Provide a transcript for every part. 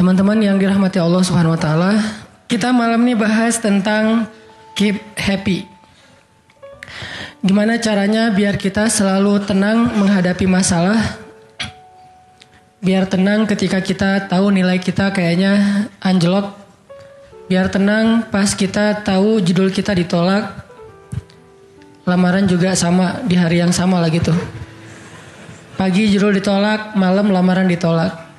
Teman-teman yang dirahmati Allah Subhanahu wa taala, kita malam ini bahas tentang keep happy. Gimana caranya biar kita selalu tenang menghadapi masalah? Biar tenang ketika kita tahu nilai kita kayaknya anjlok. Biar tenang pas kita tahu judul kita ditolak. Lamaran juga sama di hari yang sama lagi tuh. Pagi judul ditolak, malam lamaran ditolak.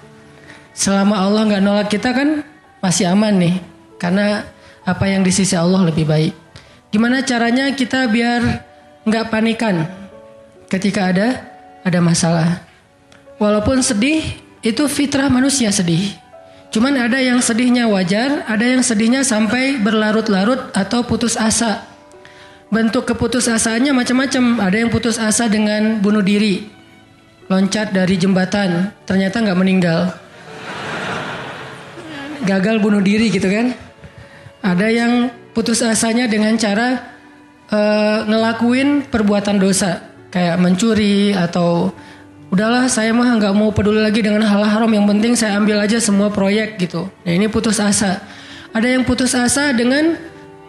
Selama Allah gak nolak kita kan masih aman nih. Karena apa yang di sisi Allah lebih baik. Gimana caranya kita biar gak panikan ketika ada masalah. Walaupun sedih, itu fitrah manusia sedih. Cuman ada yang sedihnya wajar, ada yang sedihnya sampai berlarut-larut atau putus asa. Bentuk keputusasaannya macam-macam. Ada yang putus asa dengan bunuh diri. Loncat dari jembatan, ternyata gak meninggal. Gagal bunuh diri gitu kan. Ada yang putus asanya dengan cara ngelakuin perbuatan dosa. Kayak mencuri atau udahlah saya mah gak mau peduli lagi dengan hal haram. Yang penting saya ambil aja semua proyek gitu. Nah ini putus asa. Ada yang putus asa dengan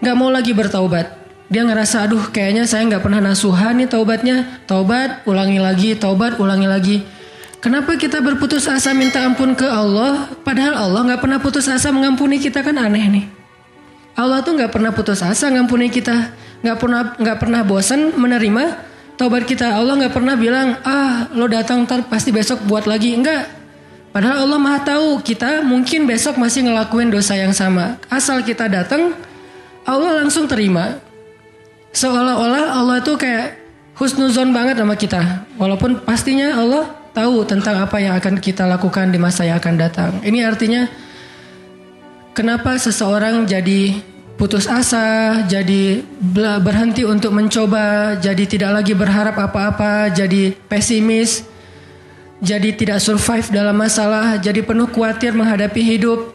gak mau lagi bertaubat. Dia ngerasa aduh kayaknya saya gak pernah nasuhan nih taubatnya. Taubat ulangi lagi, taubat ulangi lagi. Kenapa kita berputus asa minta ampun ke Allah? Padahal Allah gak pernah putus asa mengampuni kita, kan aneh nih. Allah tuh gak pernah putus asa mengampuni kita. Gak pernah bosan menerima taubat kita. Allah gak pernah bilang, lo datang ntar pasti besok buat lagi. Enggak. Padahal Allah maha tahu kita mungkin besok masih ngelakuin dosa yang sama. Asal kita datang, Allah langsung terima. Seolah-olah Allah tuh kayak husnuzon banget sama kita. Walaupun pastinya Allah tahu tentang apa yang akan kita lakukan di masa yang akan datang. Ini artinya kenapa seseorang jadi putus asa, jadi berhenti untuk mencoba, jadi tidak lagi berharap apa-apa, jadi pesimis, jadi tidak survive dalam masalah, jadi penuh khawatir menghadapi hidup.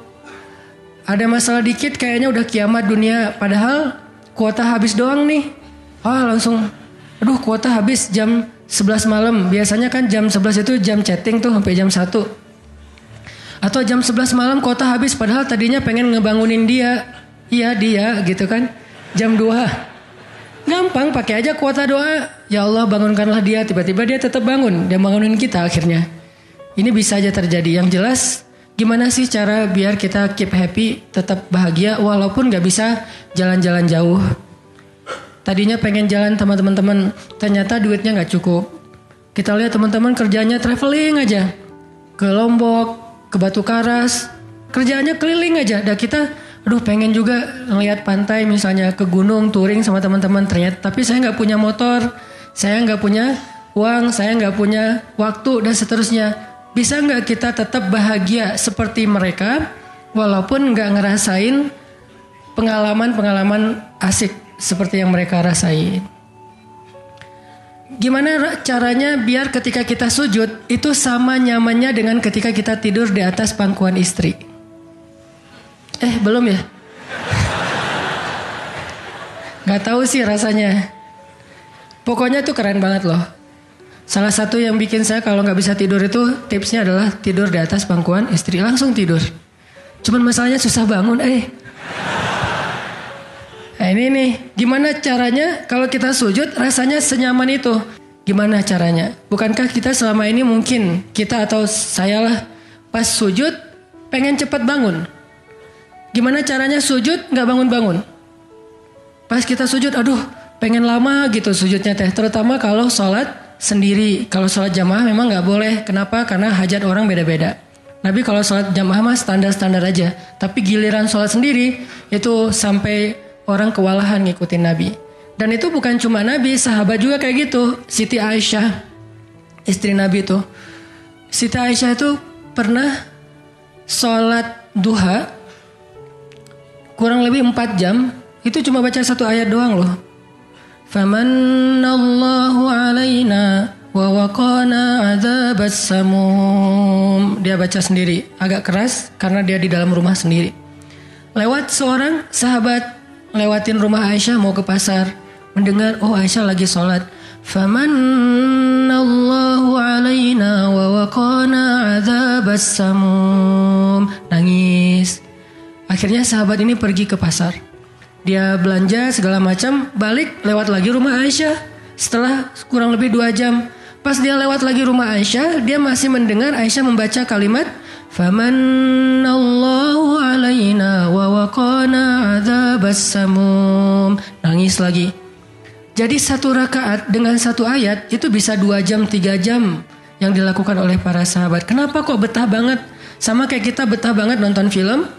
Ada masalah dikit kayaknya udah kiamat dunia, padahal kuota habis doang nih. Langsung aduh kuota habis jam 11 malam. Biasanya kan jam 11 itu jam chatting tuh sampai jam 1. Atau jam 11 malam kuota habis padahal tadinya pengen ngebangunin dia. Iya dia gitu kan. Jam 2. Gampang pakai aja kuota doa. Ya Allah bangunkanlah dia. Tiba-tiba dia tetap bangun. Dia bangunin kita akhirnya. Ini bisa aja terjadi. Yang jelas gimana sih cara biar kita keep happy, tetap bahagia walaupun gak bisa jalan-jalan jauh. Tadinya pengen jalan sama teman-teman, ternyata duitnya gak cukup. Kita lihat teman-teman kerjanya traveling aja. Ke Lombok, ke Batu Karas. Kerjaannya keliling aja. Dan kita, pengen juga ngeliat pantai misalnya, ke gunung, touring sama teman-teman. Ternyata, tapi saya gak punya motor, saya gak punya uang, saya gak punya waktu, dan seterusnya. Bisa gak kita tetap bahagia seperti mereka, walaupun gak ngerasain pengalaman-pengalaman asik seperti yang mereka rasain. Gimana caranya biar ketika kita sujud itu sama nyamannya dengan ketika kita tidur di atas pangkuan istri? Belum ya? Gak tahu sih rasanya. Pokoknya tuh keren banget loh. Salah satu yang bikin saya kalau gak bisa tidur itu tipsnya adalah tidur di atas pangkuan istri. Langsung tidur. Cuman masalahnya susah bangun. Nah ini nih, gimana caranya kalau kita sujud rasanya senyaman itu? Gimana caranya? Bukankah kita selama ini mungkin, kita atau saya lah, pas sujud pengen cepat bangun. Gimana caranya sujud gak bangun-bangun? Pas kita sujud, pengen lama gitu sujudnya teh. Terutama kalau sholat sendiri. Kalau sholat jamaah memang gak boleh. Kenapa? Karena hajat orang beda-beda. Nabi kalau sholat jamaah mah standar-standar aja. Tapi giliran sholat sendiri, itu sampai orang kewalahan ngikutin Nabi. Dan itu bukan cuma Nabi, sahabat juga kayak gitu. Siti Aisyah, istri Nabi tuh. Siti Aisyah itu pernah sholat duha kurang lebih 4 jam. Itu cuma baca 1 ayat doang loh. Famanallahu alaina wa waqana adzabas samum. Dia baca sendiri, agak keras karena dia di dalam rumah sendiri. Lewat seorang sahabat lewatin rumah Aisyah mau ke pasar, mendengar Aisyah lagi sholat. Famanallahu alaina wa waqana adzabas samum. Nangis. Akhirnya sahabat ini pergi ke pasar. Dia belanja segala macam, balik lewat lagi rumah Aisyah. Setelah kurang lebih 2 jam. Pas dia lewat lagi rumah Aisyah, dia masih mendengar Aisyah membaca kalimat Famanallahu alaina wa waqana adzabas samum. Nangis lagi. Jadi 1 rakaat dengan 1 ayat itu bisa 2 jam, 3 jam yang dilakukan oleh para sahabat. Kenapa kok betah banget? Sama kayak kita betah banget nonton film,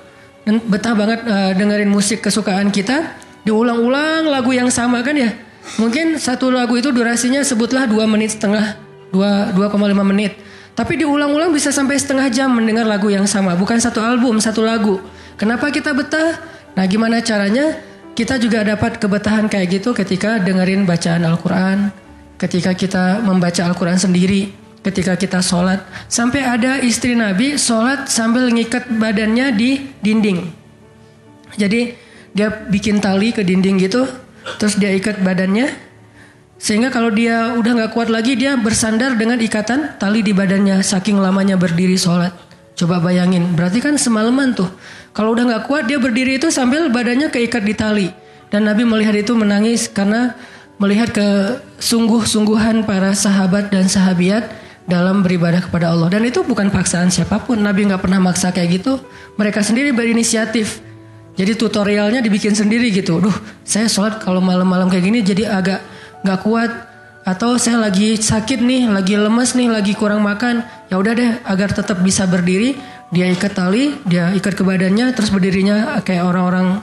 dan betah banget dengerin musik kesukaan kita, diulang-ulang lagu yang sama kan ya. Mungkin 1 lagu itu durasinya sebutlah 2,5 menit, 2,5 menit. Tapi diulang-ulang bisa sampai setengah jam mendengar lagu yang sama. Bukan 1 album, 1 lagu. Kenapa kita betah? Nah, gimana caranya kita juga dapat kebetahan kayak gitu ketika dengerin bacaan Al-Quran. Ketika kita membaca Al-Quran sendiri. Ketika kita sholat. Sampai ada istri Nabi sholat sambil ngikat badannya di dinding. Jadi dia bikin tali ke dinding gitu. Terus dia ikat badannya. Sehingga kalau dia udah gak kuat lagi, dia bersandar dengan ikatan tali di badannya. Saking lamanya berdiri sholat. Coba bayangin, berarti kan semalaman tuh. Kalau udah gak kuat, dia berdiri itu sambil badannya keikat di tali. Dan Nabi melihat itu menangis karena melihat kesungguh-sungguhan para sahabat dan sahabiat dalam beribadah kepada Allah. Dan itu bukan paksaan siapapun. Nabi gak pernah maksa kayak gitu. Mereka sendiri berinisiatif. Jadi tutorialnya dibikin sendiri gitu. Saya sholat kalau malam-malam kayak gini jadi agak gak kuat, atau saya lagi sakit nih, lagi lemes nih, lagi kurang makan. Ya udah deh, agar tetap bisa berdiri, dia ikat tali, dia ikat ke badannya, terus berdirinya kayak orang-orang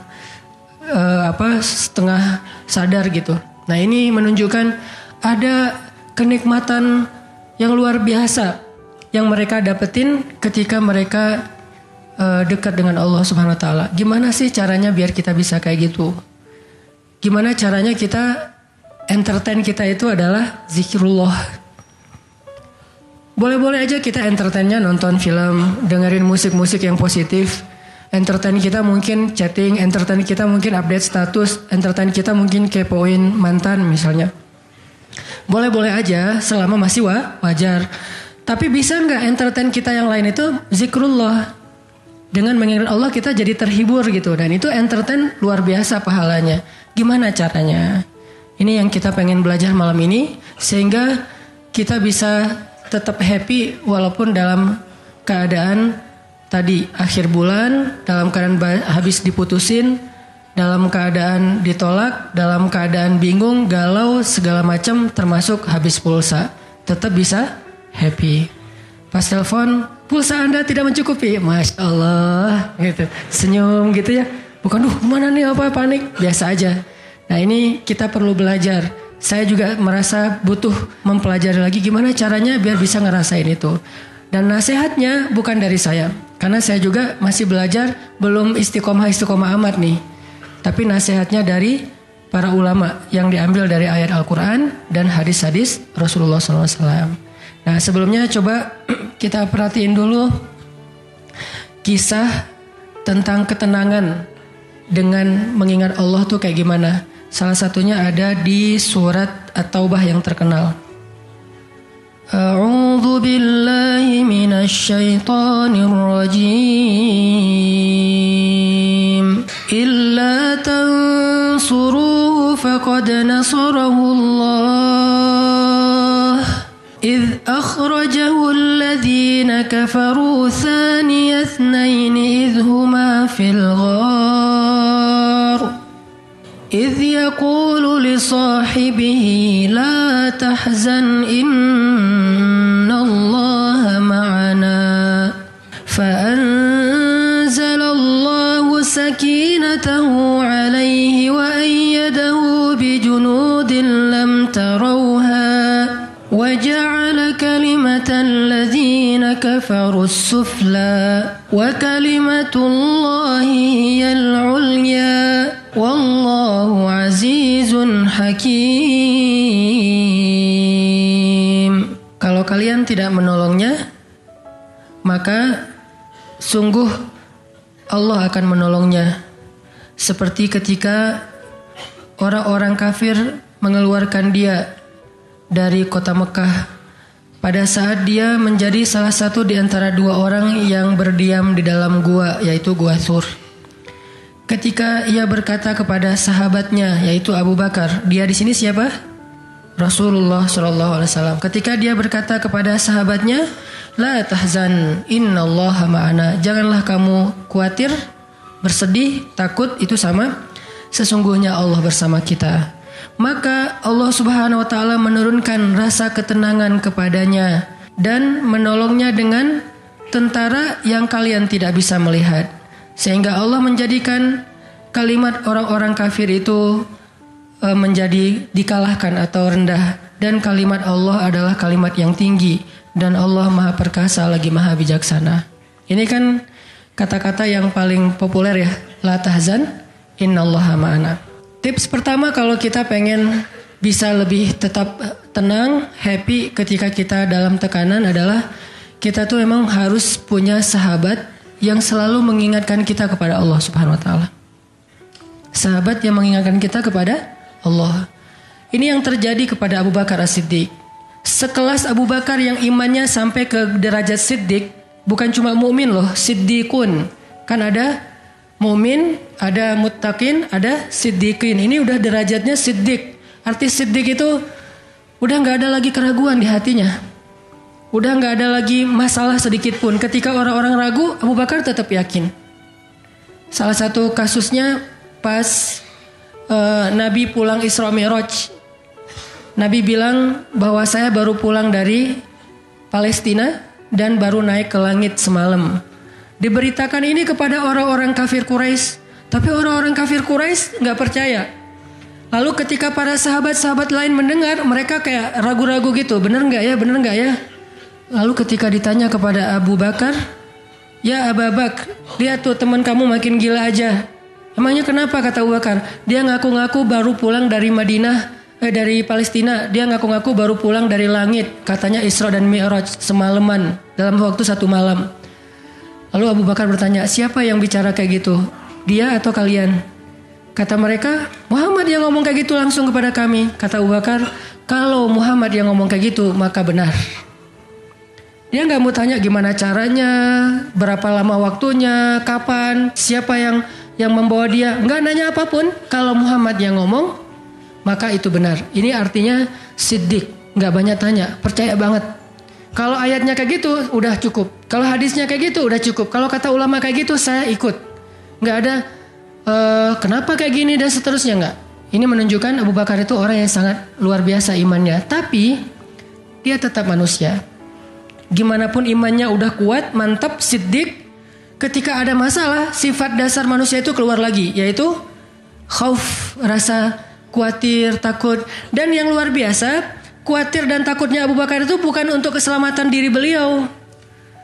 setengah sadar gitu. Nah, ini menunjukkan ada kenikmatan yang luar biasa yang mereka dapetin ketika mereka dekat dengan Allah Subhanahu Wa Taala. Gimana sih caranya biar kita bisa kayak gitu? Gimana caranya kita entertain kita itu adalah zikrullah. Boleh-boleh aja kita entertainnya nonton film, dengerin musik-musik yang positif. Entertain kita mungkin chatting, entertain kita mungkin update status, entertain kita mungkin kepoin mantan misalnya. Boleh-boleh aja selama masih wajar. Tapi bisa nggak entertain kita yang lain itu zikrullah? Dengan mengingat Allah kita jadi terhibur gitu. Dan itu entertain luar biasa pahalanya. Gimana caranya? Ini yang kita pengen belajar malam ini. Sehingga kita bisa tetap happy walaupun dalam keadaan tadi akhir bulan, dalam keadaan habis diputusin, dalam keadaan ditolak, dalam keadaan bingung, galau, segala macam termasuk habis pulsa. Tetap bisa happy. Pas telepon, pulsa Anda tidak mencukupi. Masya Allah gitu. Senyum gitu ya. Bukan mana nih apa panik. Biasa aja. Nah, ini kita perlu belajar. Saya juga merasa butuh mempelajari lagi gimana caranya biar bisa ngerasain itu. Dan nasihatnya bukan dari saya. Karena saya juga masih belajar, belum istiqomah amat nih. Tapi nasihatnya dari para ulama yang diambil dari ayat Al-Quran dan hadis-hadis Rasulullah SAW. Nah, sebelumnya coba kita perhatiin dulu kisah tentang ketenangan dengan mengingat Allah tuh kayak gimana. Salah satunya ada di surat At-Taubah yang terkenal. A'udzu billahi minasy syaithanir rajim. Illa tansuruhu faqad nasarahu Allah. إذ أخرجه الذين كفروا ثاني اثنين إذ هما في الغار إذ يقول لصاحبه لا تحزن إن الله معنا فأنزل الله سكينته عليه وأيده بجنود لم تروها وجعل كلمة الذين كفروا السفلى وكلمة الله هي العليا والله عزيز حكيم. Kalau kalian tidak menolongnya, maka sungguh Allah akan menolongnya. Seperti ketika orang-orang kafir mengeluarkan dia dari kota Mekah pada saat dia menjadi salah satu di antara 2 orang yang berdiam di dalam gua, yaitu Gua Thur. ketika ia berkata kepada sahabatnya yaitu Abu Bakar. Dia di sini siapa? Rasulullah SAW. Ketika dia berkata kepada sahabatnya, la tahzan, innallaha ma'ana. Janganlah kamu khawatir, bersedih, takut, itu sama. Sesungguhnya Allah bersama kita. Maka Allah Subhanahu wa taala menurunkan rasa ketenangan kepadanya dan menolongnya dengan tentara yang kalian tidak bisa melihat. Sehingga Allah menjadikan kalimat orang-orang kafir itu menjadi dikalahkan atau rendah. Dan kalimat Allah adalah kalimat yang tinggi. Dan Allah maha perkasa lagi maha bijaksana. Ini kan kata-kata yang paling populer ya. La tahzan, innallaha ma'ana. Tips pertama kalau kita pengen bisa lebih tetap tenang, happy ketika kita dalam tekanan adalah kita tuh memang harus punya sahabat yang selalu mengingatkan kita kepada Allah Subhanahu wa taala. Sahabat yang mengingatkan kita kepada Allah. Ini yang terjadi kepada Abu Bakar As-Siddiq. Sekelas Abu Bakar yang imannya sampai ke derajat Siddiq, bukan cuma mukmin loh, Siddiqun. Kan ada mukmin, ada muttaqin, ada siddiqin. Ini udah derajatnya Siddiq. Arti Siddiq itu udah nggak ada lagi keraguan di hatinya. Udah nggak ada lagi masalah sedikit pun. Ketika orang-orang ragu, Abu Bakar tetap yakin. Salah satu kasusnya pas Nabi pulang Isra Mi'raj. Nabi bilang bahwa saya baru pulang dari Palestina dan baru naik ke langit semalam. Diberitakan ini kepada orang-orang kafir Quraisy, tapi orang-orang kafir Quraisy nggak percaya. Lalu ketika para sahabat-sahabat lain mendengar, mereka kayak ragu-ragu gitu, bener nggak ya, bener nggak ya? Lalu ketika ditanya kepada Abu Bakar, ya Abu Bakar, lihat tuh teman kamu makin gila aja. Emangnya kenapa, kata Abu Bakar? Dia ngaku-ngaku baru pulang dari dari Palestina. Dia ngaku-ngaku baru pulang dari langit. Katanya Isra dan Mi'raj semalaman, dalam waktu 1 malam. Lalu Abu Bakar bertanya, siapa yang bicara kayak gitu? Dia atau kalian? Kata mereka, Muhammad yang ngomong kayak gitu langsung kepada kami. Kata Abu Bakar, kalau Muhammad yang ngomong kayak gitu, maka benar. Dia nggak mau tanya gimana caranya, berapa lama waktunya, kapan, siapa yang membawa dia. Nggak nanya apapun. Kalau Muhammad yang ngomong, maka itu benar. Ini artinya siddiq, nggak banyak tanya, percaya banget. Kalau ayatnya kayak gitu, udah cukup. Kalau hadisnya kayak gitu, udah cukup. Kalau kata ulama kayak gitu, saya ikut. Nggak ada kenapa kayak gini dan seterusnya, nggak. Ini menunjukkan Abu Bakar itu orang yang sangat luar biasa imannya. Tapi dia tetap manusia. Gimana pun imannya udah kuat, mantap, siddiq, ketika ada masalah, sifat dasar manusia itu keluar lagi, yaitu khauf, rasa khawatir, takut. Dan yang luar biasa, khawatir dan takutnya Abu Bakar itu bukan untuk keselamatan diri beliau.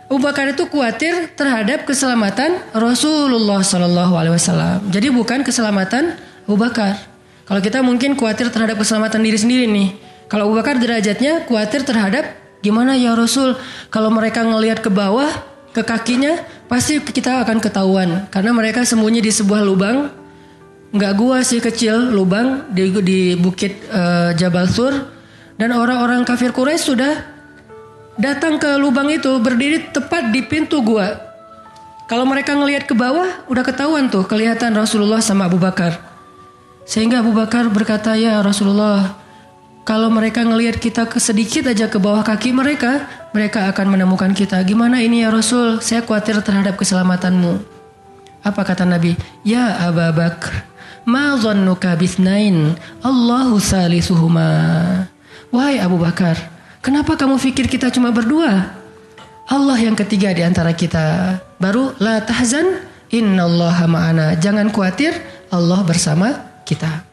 Abu Bakar itu khawatir terhadap keselamatan Rasulullah SAW. Jadi bukan keselamatan Abu Bakar. Kalau kita mungkin khawatir terhadap keselamatan diri sendiri nih. Kalau Abu Bakar derajatnya khawatir terhadap gimana ya Rasul, kalau mereka ngelihat ke bawah, ke kakinya, pasti kita akan ketahuan. Karena mereka sembunyi di sebuah lubang, nggak gua sih, kecil, lubang di bukit Jabal Sur. Dan orang-orang kafir Quraisy sudah datang ke lubang itu, berdiri tepat di pintu gua. Kalau mereka ngelihat ke bawah, udah ketahuan tuh, kelihatan Rasulullah sama Abu Bakar. Sehingga Abu Bakar berkata, ya Rasulullah, kalau mereka ngelihat kita sedikit aja ke bawah kaki mereka, mereka akan menemukan kita. Gimana ini ya Rasul? Saya khawatir terhadap keselamatanmu. Apa kata Nabi? Ya Abu Bakar, ma dhannuka bithnain, Allahu salisuhuma. Wahai Abu Bakar, kenapa kamu pikir kita cuma berdua? Allah yang ketiga di antara kita. Baru la tahzan, innallaha ma'ana. Jangan khawatir, Allah bersama kita.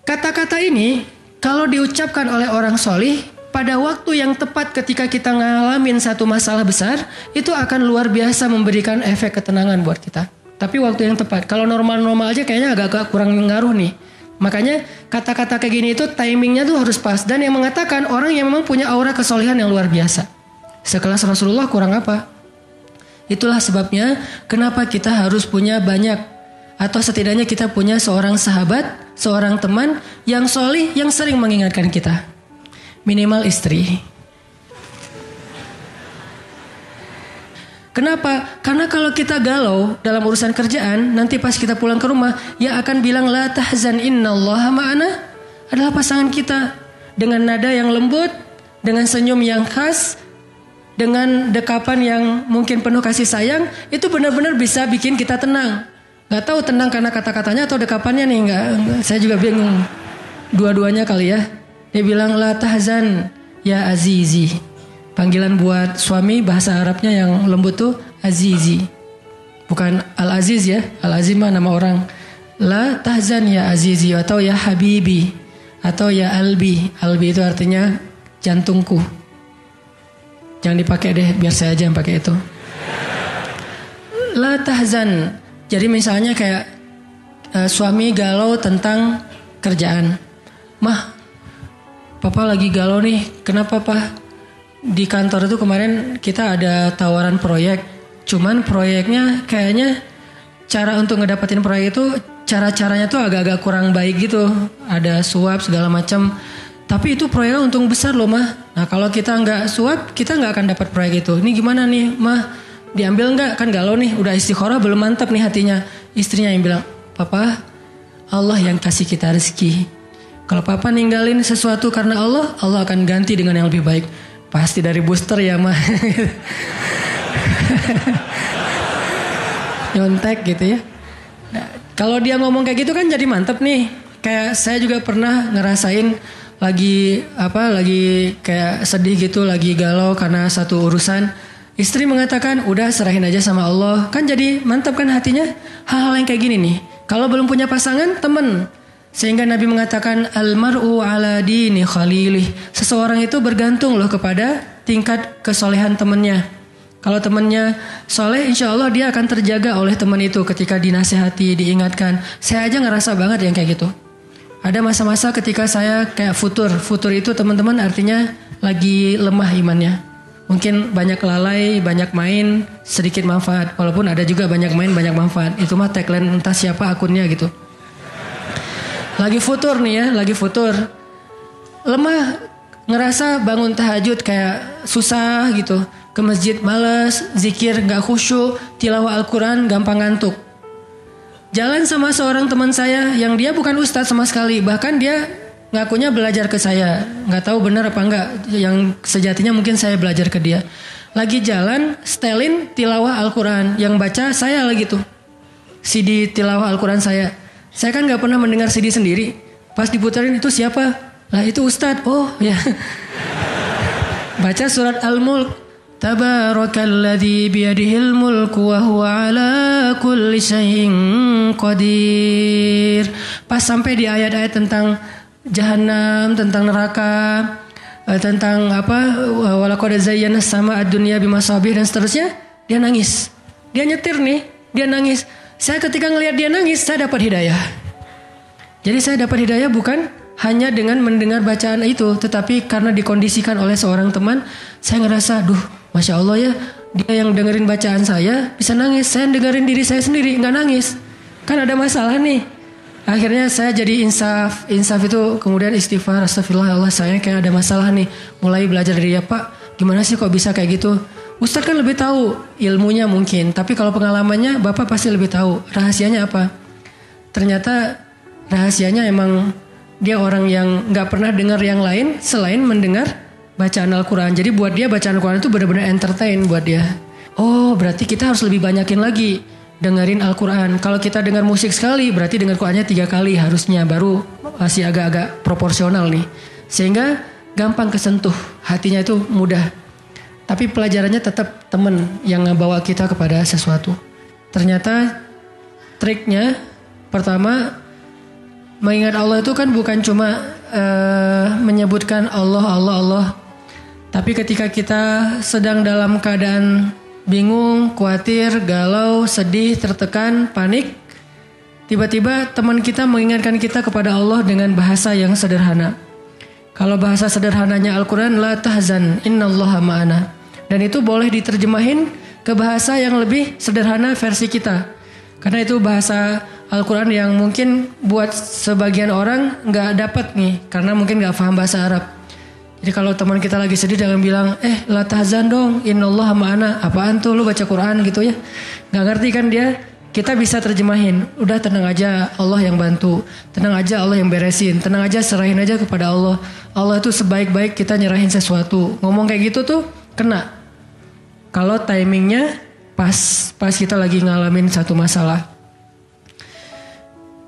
Kata-kata ini kalau diucapkan oleh orang solih, pada waktu yang tepat ketika kita ngalamin satu masalah besar, itu akan luar biasa memberikan efek ketenangan buat kita. Tapi waktu yang tepat. Kalau normal-normal aja kayaknya agak kurang ngaruh nih. Makanya kata-kata kayak gini itu timingnya tuh harus pas. Dan yang mengatakan orang yang memang punya aura kesolehan yang luar biasa. Sekelas Rasulullah kurang apa? Itulah sebabnya kenapa kita harus punya banyak, atau setidaknya kita punya seorang sahabat, seorang teman yang solih, yang sering mengingatkan kita. Minimal istri. Kenapa? Karena kalau kita galau dalam urusan kerjaan, nanti pas kita pulang ke rumah, yang akan bilang la tahzan innallaha ma'ana adalah pasangan kita. Dengan nada yang lembut, dengan senyum yang khas, dengan dekapan yang mungkin penuh kasih sayang, itu benar-benar bisa bikin kita tenang. Gak tahu tenang karena kata-katanya atau dekapannya nih, enggak, saya juga bingung. Dua-duanya kali ya. Dia bilang la tahzan ya azizi. Panggilan buat suami bahasa Arabnya yang lembut tuh azizi. Bukan al-aziz ya. Al-aziz mah nama orang. La tahzan ya azizi atau ya habibi atau ya albi. Albi itu artinya jantungku. Jangan dipakai deh, biar saya aja yang pakai itu. La tahzan. Jadi misalnya kayak suami galau tentang kerjaan. Mah, papa lagi galau nih. Kenapa, Pak? Di kantor itu kemarin kita ada tawaran proyek. Cuman proyeknya kayaknya cara untuk ngedapetin proyek itu cara-caranya tuh agak-agak kurang baik gitu. Ada suap segala macam. Tapi itu proyeknya untung besar loh mah. Nah kalau kita nggak suap kita nggak akan dapat proyek itu. Ini gimana nih mah? Diambil nggak? Kan galau nih. Udah istikharah belum mantap nih hatinya. Istrinya yang bilang, Papa Allah yang kasih kita rezeki. Kalau papa ninggalin sesuatu karena Allah, Allah akan ganti dengan yang lebih baik. Pasti dari booster ya mah. Nyontek gitu ya. Nah, kalau dia ngomong kayak gitu kan jadi mantep nih. Kayak saya juga pernah ngerasain lagi kayak sedih gitu, lagi galau karena satu urusan. Istri mengatakan udah serahin aja sama Allah. Kan jadi mantap kan hatinya. Hal-hal yang kayak gini nih. Kalau belum punya pasangan, temen. Sehingga Nabi mengatakan almar'u ala dini khalilih. Seseorang itu bergantung loh kepada tingkat kesolehan temannya. Kalau temannya soleh, insya Allah dia akan terjaga oleh teman itu ketika dinasihati, diingatkan. Saya aja ngerasa banget yang kayak gitu. Ada masa-masa ketika saya kayak futur. Futur itu teman-teman artinya lagi lemah imannya. Mungkin banyak lalai, banyak main, sedikit manfaat. Walaupun ada juga banyak main, banyak manfaat. Itu mah tagline entah siapa akunnya gitu. Lagi futur nih ya, lagi futur. Lemah, ngerasa bangun tahajud kayak susah gitu. Ke masjid males, zikir gak khusyuk, tilawah Al-Quran gampang ngantuk. Jalan sama seorang teman saya yang dia bukan ustadz sama sekali. Bahkan dia ngakunya belajar ke saya. Gak tahu benar apa enggak. Yang sejatinya mungkin saya belajar ke dia. Lagi jalan, setelin tilawah Al-Quran. Yang baca saya lagi tuh. CD tilawah Al-Quran saya. Saya kan gak pernah mendengar CD sendiri. Pas diputerin itu siapa? Lah itu Ustadz. Oh ya. Baca surat Al-Mulk. Tabarakalladzi biyadihil mulku wa huwa ala kulli syai'in qadir. Pas sampai di ayat-ayat tentang jahanam, tentang neraka, tentang walaqad zayyana sama ad-dunya bimasabih dan seterusnya, dia nangis. Dia nyetir nih, dia nangis. Saya ketika ngelihat dia nangis, saya dapat hidayah. Jadi saya dapat hidayah bukan hanya dengan mendengar bacaan itu, tetapi karena dikondisikan oleh seorang teman, saya ngerasa, Masya Allah ya, dia yang dengerin bacaan saya bisa nangis. Saya dengerin diri saya sendiri, nggak nangis. Kan ada masalah nih. Akhirnya saya jadi insaf itu kemudian istighfar, astagfirullah Allah saya kayak ada masalah nih. Mulai belajar dari dia, Pak, gimana sih kok bisa kayak gitu? Ustadz kan lebih tahu ilmunya mungkin, tapi kalau pengalamannya Bapak pasti lebih tahu. Rahasianya apa? Ternyata rahasianya emang dia orang yang nggak pernah dengar yang lain selain mendengar bacaan Al-Quran. Jadi buat dia bacaan Al-Quran itu benar-benar entertain buat dia. Oh berarti kita harus lebih banyakin lagi dengerin Al-Quran. Kalau kita dengar musik sekali berarti dengar Qurannya 3 kali harusnya. Baru masih agak-agak proporsional nih. Sehingga gampang kesentuh. Hatinya itu mudah. Tapi pelajarannya tetap teman yang ngebawa kita kepada sesuatu. Ternyata triknya pertama mengingat Allah itu kan bukan cuma menyebutkan Allah. Tapi ketika kita sedang dalam keadaan bingung, khawatir, galau, sedih, tertekan, panik, tiba-tiba teman kita mengingatkan kita kepada Allah dengan bahasa yang sederhana. Kalau bahasa sederhananya Al-Quran, la tahzan, innallaha ma'ana. Dan itu boleh diterjemahin ke bahasa yang lebih sederhana versi kita. Karena itu bahasa Al-Quran yang mungkin buat sebagian orang gak dapat nih. Karena mungkin gak paham bahasa Arab. Jadi kalau teman kita lagi sedih jangan bilang, la tahzan dong, innallaha ma'ana. Apaan tuh lu baca Quran gitu ya. Gak ngerti kan dia. Kita bisa terjemahin, udah tenang aja Allah yang bantu. Tenang aja Allah yang beresin. Tenang aja serahin aja kepada Allah. Allah itu sebaik-baik kita nyerahin sesuatu. Ngomong kayak gitu tuh kena. Kalau timingnya pas kita lagi ngalamin satu masalah.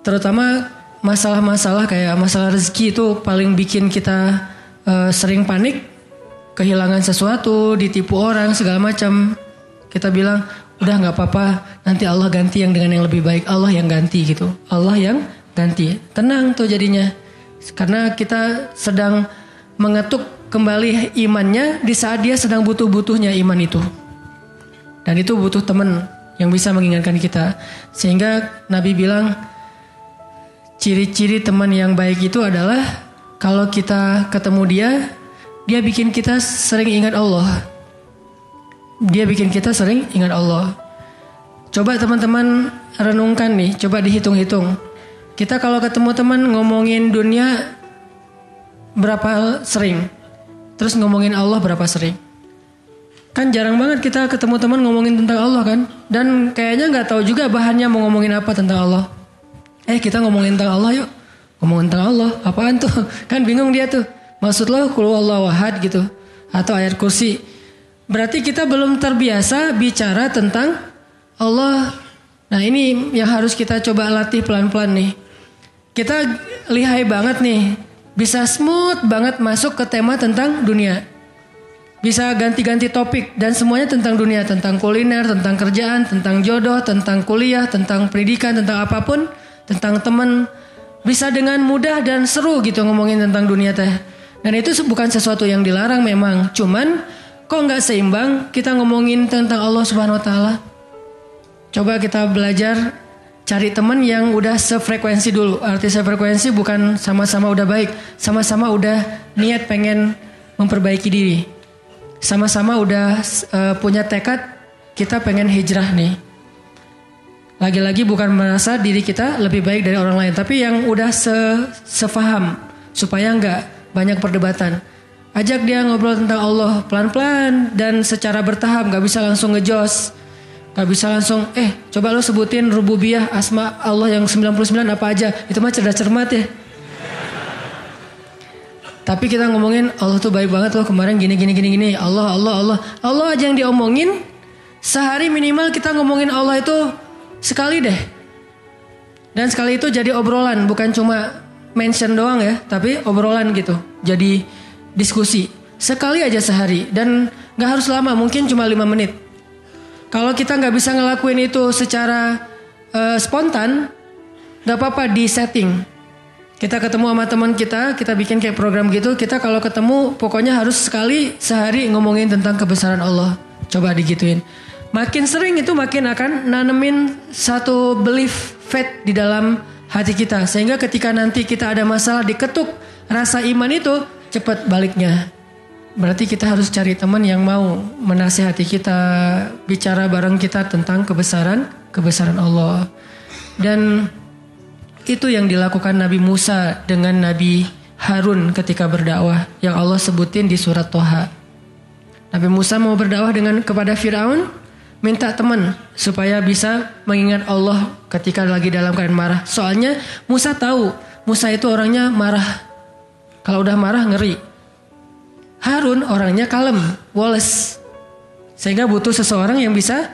Terutama masalah-masalah kayak masalah rezeki itu paling bikin kita sering panik. Kehilangan sesuatu, ditipu orang segala macam. Kita bilang, udah gak apa-apa, nanti Allah ganti yang dengan yang lebih baik. Allah yang ganti gitu. Allah yang ganti. Tenang tuh jadinya. Karena kita sedang mengetuk kembali imannya di saat dia sedang butuh-butuhnya iman itu. Dan itu butuh teman yang bisa mengingatkan kita. Sehingga Nabi bilang, ciri-ciri teman yang baik itu adalah kalau kita ketemu dia bikin kita sering ingat Allah. Dia bikin kita sering ingat Allah. Coba teman-teman renungkan nih, coba dihitung-hitung. Kita kalau ketemu teman ngomongin dunia berapa sering? Terus ngomongin Allah berapa sering? Kan jarang banget kita ketemu teman ngomongin tentang Allah kan? Dan kayaknya gak tahu juga bahannya mau ngomongin apa tentang Allah. Kita ngomongin tentang Allah yuk. Ngomongin tentang Allah, apaan tuh? Kan bingung dia tuh. Maksud lo qul huwallahu ahad gitu. Atau ayat kursi. Berarti kita belum terbiasa bicara tentang Allah. Nah ini yang harus kita coba latih pelan-pelan nih. Kita lihai banget nih. Bisa smooth banget masuk ke tema tentang dunia. Bisa ganti-ganti topik. Dan semuanya tentang dunia. Tentang kuliner, tentang kerjaan, tentang jodoh, tentang kuliah, tentang pendidikan, tentang apapun. Tentang teman. Bisa dengan mudah dan seru gitu ngomongin tentang dunia teh. Dan itu bukan sesuatu yang dilarang memang. Cuman kok nggak seimbang kita ngomongin tentang Allah Subhanahu Wa Taala? Coba kita belajar cari teman yang udah sefrekuensi dulu. Arti sefrekuensi bukan sama-sama udah baik, sama-sama udah niat pengen memperbaiki diri, sama-sama udah punya tekad kita pengen hijrah nih. Lagi-lagi bukan merasa diri kita lebih baik dari orang lain, tapi yang udah sefaham supaya nggak banyak perdebatan. Ajak dia ngobrol tentang Allah pelan-pelan dan secara bertahap, gak bisa langsung ngejos. Gak bisa langsung, coba lo sebutin rububiyah asma Allah yang 99 apa aja. Itu mah cerdas cermat ya. Tapi kita ngomongin Allah tuh baik banget loh kemarin gini. Allah aja yang diomongin. Sehari minimal kita ngomongin Allah itu sekali deh. Dan sekali itu jadi obrolan, bukan cuma mention doang ya. Tapi obrolan gitu, jadi diskusi sekali aja sehari dan gak harus lama, mungkin cuma 5 menit. Kalau kita gak bisa ngelakuin itu secara spontan, gak apa-apa di setting. Kita ketemu sama teman kita bikin kayak program gitu. Kita kalau ketemu pokoknya harus sekali sehari ngomongin tentang kebesaran Allah. Coba digituin. Makin sering itu makin akan nanemin satu belief faith di dalam hati kita. Sehingga ketika nanti kita ada masalah diketuk rasa iman itu cepat baliknya. Berarti kita harus cari teman yang mau menasihati kita, bicara bareng kita tentang kebesaran Allah. Dan itu yang dilakukan Nabi Musa dengan Nabi Harun ketika berdakwah yang Allah sebutin di surat Toha. Nabi Musa mau berdakwah kepada Firaun, minta teman supaya bisa mengingat Allah ketika lagi dalam keadaan marah. Soalnya Musa tahu, Musa itu orangnya marah. Kalau udah marah ngeri. Harun orangnya kalem, woles. Sehingga butuh seseorang yang bisa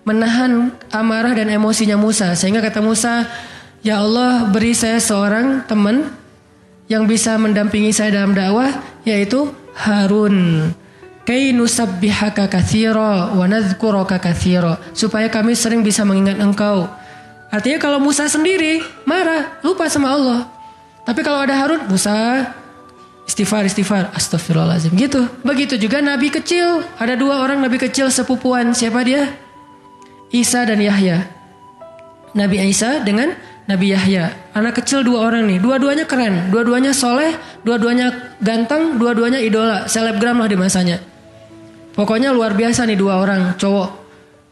menahan amarah dan emosinya Musa. Sehingga kata Musa, ya Allah beri saya seorang teman yang bisa mendampingi saya dalam dakwah, yaitu Harun. Kay nusabbihaka katsira wa nadhkuraka katsira. Supaya kami sering bisa mengingat engkau. Artinya kalau Musa sendiri marah, lupa sama Allah. Tapi kalau ada Harun, Musa istighfar, astagfirullahaladzim gitu. Begitu juga nabi kecil. Ada 2 orang nabi kecil sepupuan. Siapa dia? Isa dan Yahya. Nabi Isa dengan Nabi Yahya. Anak kecil 2 orang nih. Dua-duanya keren. Dua-duanya soleh. Dua-duanya ganteng. Dua-duanya idola. Selebgram lah di masanya. Pokoknya luar biasa nih 2 orang cowok.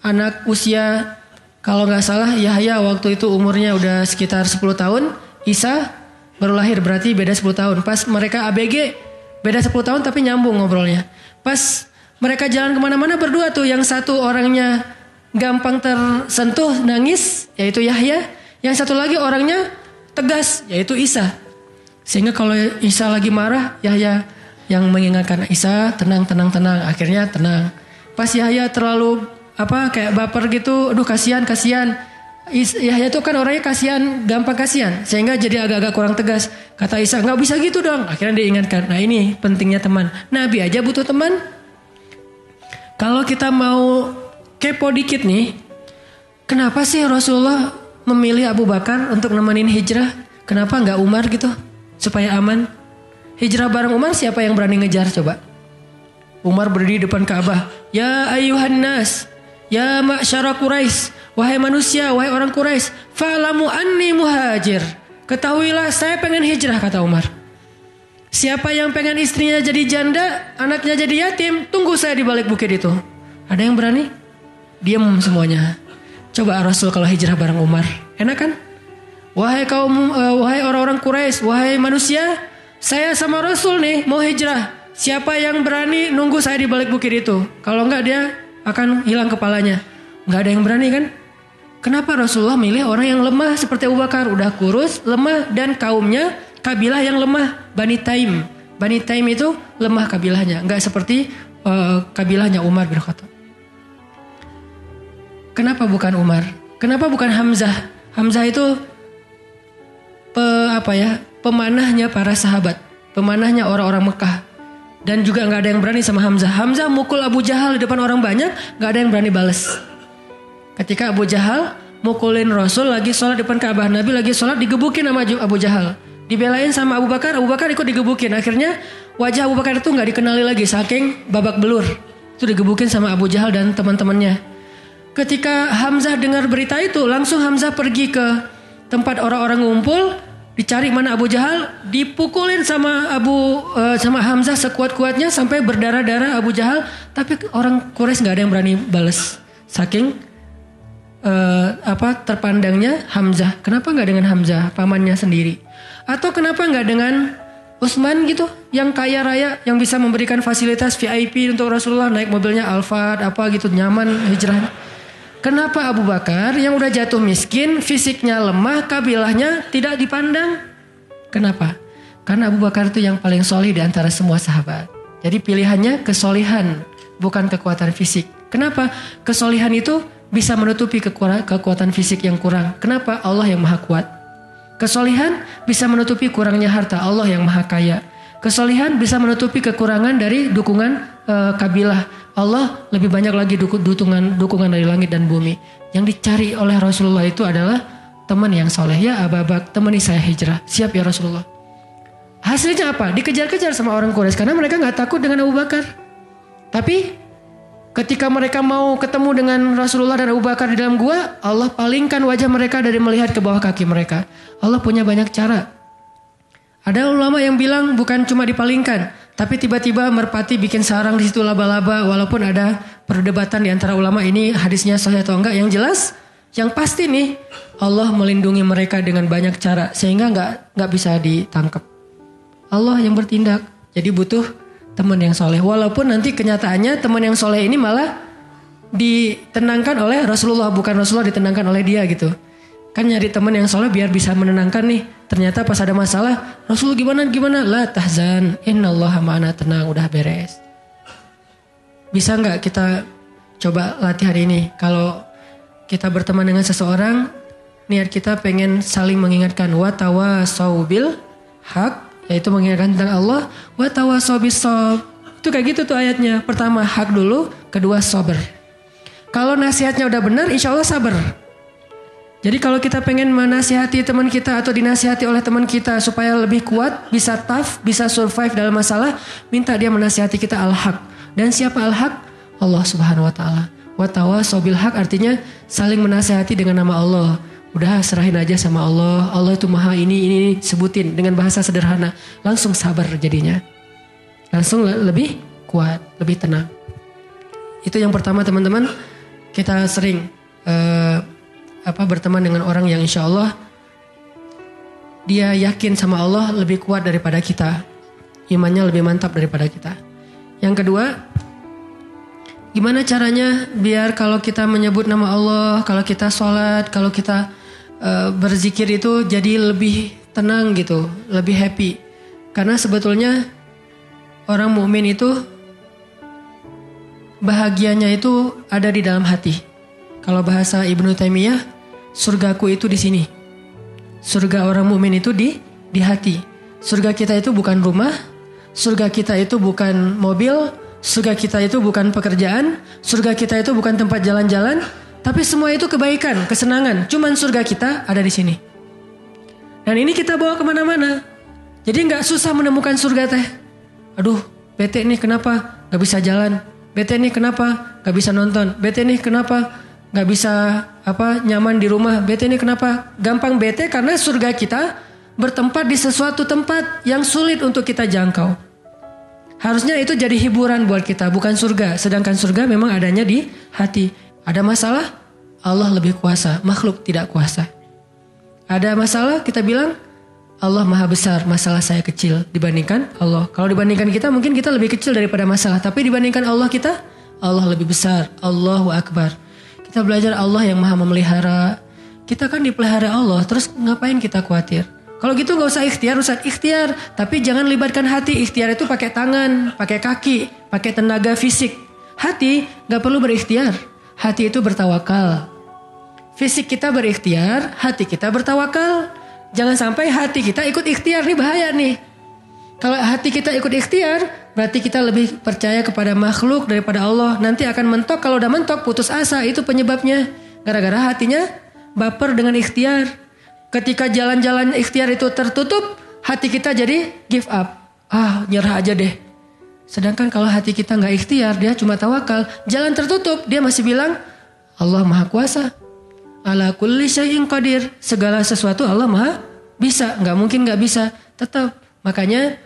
Anak usia, kalau gak salah Yahya waktu itu umurnya udah sekitar 10 tahun. Isa baru lahir, berarti beda 10 tahun. Pas mereka ABG, Beda 10 tahun tapi nyambung ngobrolnya. Pas mereka jalan kemana-mana berdua tuh. Yang satu orangnya gampang tersentuh, nangis, yaitu Yahya. Yang satu lagi orangnya tegas, yaitu Isa. Sehingga kalau Isa lagi marah, Yahya yang mengingatkan Isa, tenang. Akhirnya tenang. Pas Yahya terlalu kayak baper gitu, aduh kasihan. Yahya itu kan orangnya kasihan, gampang kasihan, sehingga jadi agak-agak kurang tegas. Kata Isa, nggak bisa gitu dong. Akhirnya diingatkan. Nah ini pentingnya teman. Nabi aja butuh teman. Kalau kita mau kepo dikit nih, kenapa sih Rasulullah memilih Abu Bakar untuk nemenin hijrah? Kenapa nggak Umar gitu? Supaya aman. Hijrah bareng Umar, siapa yang berani ngejar coba? Umar berdiri depan Ka'bah. Ya ayuhan nas, ya ma'syara Quraisy, wahai manusia, wahai orang Quraisy, fa'lamu anni muhajir. Ketahuilah saya pengen hijrah, kata Umar. Siapa yang pengen istrinya jadi janda, anaknya jadi yatim, tunggu saya di balik bukit itu. Ada yang berani? Diam semuanya. Coba Rasul kalau hijrah bareng Umar, enak kan? Wahai orang-orang Quraisy, wahai manusia, saya sama Rasul nih mau hijrah. Siapa yang berani nunggu saya di balik bukit itu? Kalau enggak dia akan hilang kepalanya. Enggak ada yang berani kan? Kenapa Rasulullah milih orang yang lemah seperti Abu Bakar? Udah kurus, lemah, dan kaumnya kabilah yang lemah. Bani Taim. Bani Taim itu lemah kabilahnya. Enggak seperti kabilahnya Umar bin Khattab. Kenapa bukan Umar? Kenapa bukan Hamzah? Hamzah itu pemanahnya para sahabat. Pemanahnya orang-orang Mekah. Dan juga gak ada yang berani sama Hamzah. Hamzah mukul Abu Jahal di depan orang banyak, gak ada yang berani balas. Ketika Abu Jahal mukulin Rasul lagi sholat depan Ka'bah, Nabi lagi sholat digebukin sama Abu Jahal. Dibelain sama Abu Bakar ikut digebukin. Akhirnya wajah Abu Bakar itu gak dikenali lagi saking babak belur. Itu digebukin sama Abu Jahal dan teman-temannya. Ketika Hamzah dengar berita itu, langsung Hamzah pergi ke tempat orang-orang ngumpul. Dicari mana Abu Jahal, dipukulin sama Hamzah sekuat-kuatnya sampai berdarah-darah Abu Jahal. Tapi orang Quraisy nggak ada yang berani balas, saking terpandangnya Hamzah. Kenapa nggak dengan Hamzah, pamannya sendiri? Atau kenapa nggak dengan Utsman gitu, yang kaya raya, yang bisa memberikan fasilitas VIP untuk Rasulullah, naik mobilnya Alphard gitu, nyaman hijrah. Kenapa Abu Bakar yang udah jatuh miskin, fisiknya lemah, kabilahnya tidak dipandang? Kenapa? Karena Abu Bakar itu yang paling solih di antara semua sahabat. Jadi pilihannya kesolihan, bukan kekuatan fisik. Kenapa? Kesolihan itu bisa menutupi kekuatan fisik yang kurang. Kenapa? Allah yang maha kuat. Kesolihan bisa menutupi kurangnya harta. Allah yang maha kaya. Kesolihan bisa menutupi kekurangan dari dukungan kabilah. Allah lebih banyak lagi dukungan dari langit dan bumi. Yang dicari oleh Rasulullah itu adalah teman yang soleh. Ya Abu Bakar, temani saya hijrah. Siap ya Rasulullah. Hasilnya apa? Dikejar-kejar sama orang Quraisy karena mereka gak takut dengan Abu Bakar. Tapi ketika mereka mau ketemu dengan Rasulullah dan Abu Bakar di dalam gua, Allah palingkan wajah mereka dari melihat ke bawah kaki mereka. Allah punya banyak cara. Ada ulama yang bilang bukan cuma dipalingkan, tapi tiba-tiba merpati bikin sarang di situ laba-laba. Walaupun ada perdebatan di antara ulama ini hadisnya sahih atau enggak. Yang jelas, yang pasti nih Allah melindungi mereka dengan banyak cara sehingga nggak bisa ditangkap. Allah yang bertindak. Jadi butuh teman yang soleh. Walaupun nanti kenyataannya teman yang soleh ini malah ditenangkan oleh Rasulullah, bukan Rasulullah ditenangkan oleh dia gitu. Kan nyari teman yang soleh biar bisa menenangkan nih. Ternyata pas ada masalah, Rasul gimana? La tahzan, innallaha ma'ana, tenang, udah beres. Bisa nggak kita coba latihan ini? Kalau kita berteman dengan seseorang, niat kita pengen saling mengingatkan. Wa tawasau bil haq, yaitu mengingatkan tentang Allah. Wa tawasau bis shab. Itu kayak gitu tuh ayatnya. Pertama hak dulu, kedua sabar. Kalau nasihatnya udah benar, insya Allah sabar. Jadi kalau kita pengen menasihati teman kita atau dinasihati oleh teman kita supaya lebih kuat, bisa tough, bisa survive dalam masalah, minta dia menasihati kita al-haq. Dan siapa al-haq? Allah Subhanahu wa taala. Wa tawasau bil haq artinya saling menasihati dengan nama Allah. Udah serahin aja sama Allah. Allah itu maha ini sebutin dengan bahasa sederhana. Langsung sabar jadinya. Langsung lebih kuat, lebih tenang. Itu yang pertama teman-teman. Kita sering berteman dengan orang yang insya Allah dia yakin sama Allah lebih kuat daripada kita. imannya lebih mantap daripada kita. Yang kedua, gimana caranya biar kalau kita menyebut nama Allah, kalau kita sholat, kalau kita berzikir itu jadi lebih tenang gitu, lebih happy. Karena sebetulnya orang mukmin itu bahagianya itu ada di dalam hati. Kalau bahasa Ibnu Taimiyah, surgaku itu di sini. Surga orang mukmin itu di hati. Surga kita itu bukan rumah, surga kita itu bukan mobil, surga kita itu bukan pekerjaan, surga kita itu bukan tempat jalan-jalan, tapi semua itu kebaikan, kesenangan. Cuman surga kita ada di sini. Dan ini kita bawa kemana-mana. Jadi nggak susah menemukan surga teh. Aduh, bete nih kenapa nggak bisa jalan? Bete nih kenapa nggak bisa nonton? Bete nih kenapa nggak bisa nyaman di rumah? Bete nih kenapa gampang bete? Karena surga kita bertempat di sesuatu tempat yang sulit untuk kita jangkau. Harusnya itu jadi hiburan buat kita, bukan surga. Sedangkan surga memang adanya di hati. Ada masalah, Allah lebih kuasa, makhluk tidak kuasa. Ada masalah, kita bilang Allah maha besar, masalah saya kecil dibandingkan Allah. Kalau dibandingkan kita, mungkin kita lebih kecil daripada masalah. Tapi dibandingkan Allah kita, Allah lebih besar. Allahu Akbar. Kita belajar Allah yang maha memelihara. Kita kan dipelihara Allah, terus ngapain kita khawatir? Kalau gitu gak usah ikhtiar, Ustaz. Ikhtiar, tapi jangan libatkan hati. Ikhtiar itu pakai tangan, pakai kaki, pakai tenaga fisik. Hati gak perlu berikhtiar. Hati itu bertawakal. Fisik kita berikhtiar, hati kita bertawakal. Jangan sampai hati kita ikut ikhtiar, ini bahaya nih. Kalau hati kita ikut ikhtiar, berarti kita lebih percaya kepada makhluk daripada Allah. Nanti akan mentok, kalau udah mentok putus asa, itu penyebabnya. Gara-gara hatinya baper dengan ikhtiar. Ketika jalan-jalan ikhtiar itu tertutup, hati kita jadi give up. Nyerah aja deh. Sedangkan kalau hati kita gak ikhtiar, dia cuma tawakal. Jalan tertutup, dia masih bilang, Allah maha kuasa. Ala kulli syai'in qadir. Segala sesuatu Allah maha bisa. Gak mungkin gak bisa. Tetap. Makanya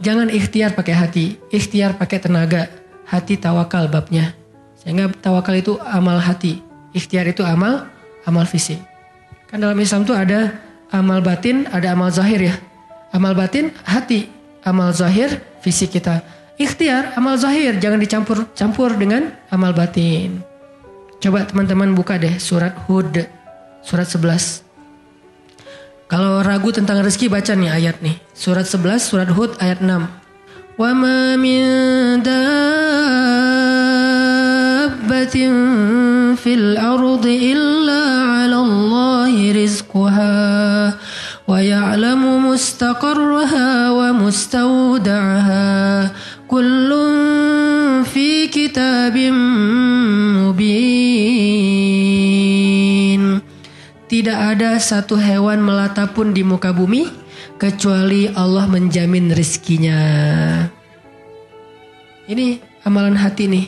jangan ikhtiar pakai hati. Ikhtiar pakai tenaga. Hati tawakal babnya. Sehingga tawakal itu amal hati. Ikhtiar itu amal fisik. Kan dalam Islam tuh ada amal batin, ada amal zahir ya. Amal batin hati, amal zahir fisik kita. Ikhtiar amal zahir, jangan dicampur dengan amal batin. Coba teman-teman buka deh surat Hud, surat 11. Kalau ragu tentang rezeki baca nih ayat nih. Surat 11, surat Hud ayat 6. Wa ma min dabbatin fil ardi illa 'ala Allahi rizquha wa ya'lamu mustaqarraha wa mustawda'aha kullun fi kitabim mubin. Tidak ada satu hewan melata pun di muka bumi kecuali Allah menjamin rezekinya. Ini amalan hati nih.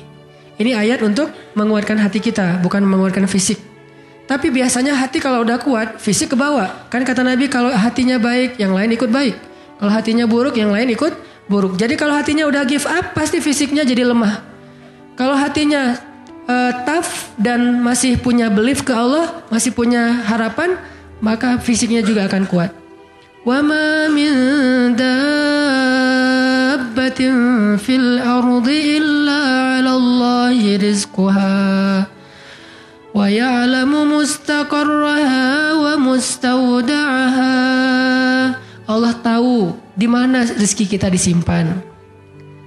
Ini ayat untuk menguatkan hati kita, bukan menguatkan fisik. Tapi biasanya hati kalau udah kuat, fisik ke bawah. Kan kata Nabi kalau hatinya baik, yang lain ikut baik. Kalau hatinya buruk, yang lain ikut buruk. Jadi kalau hatinya udah give up, pasti fisiknya jadi lemah. Kalau hatinya tough dan masih punya belief ke Allah, masih punya harapan, maka fisiknya juga akan kuat. Wa ma min dabbatin fil ardi illa 'ala Allahi rizquha wa ya'lamu mustaqarraha wa mustawda'aha. Allah tahu di mana rezeki kita disimpan.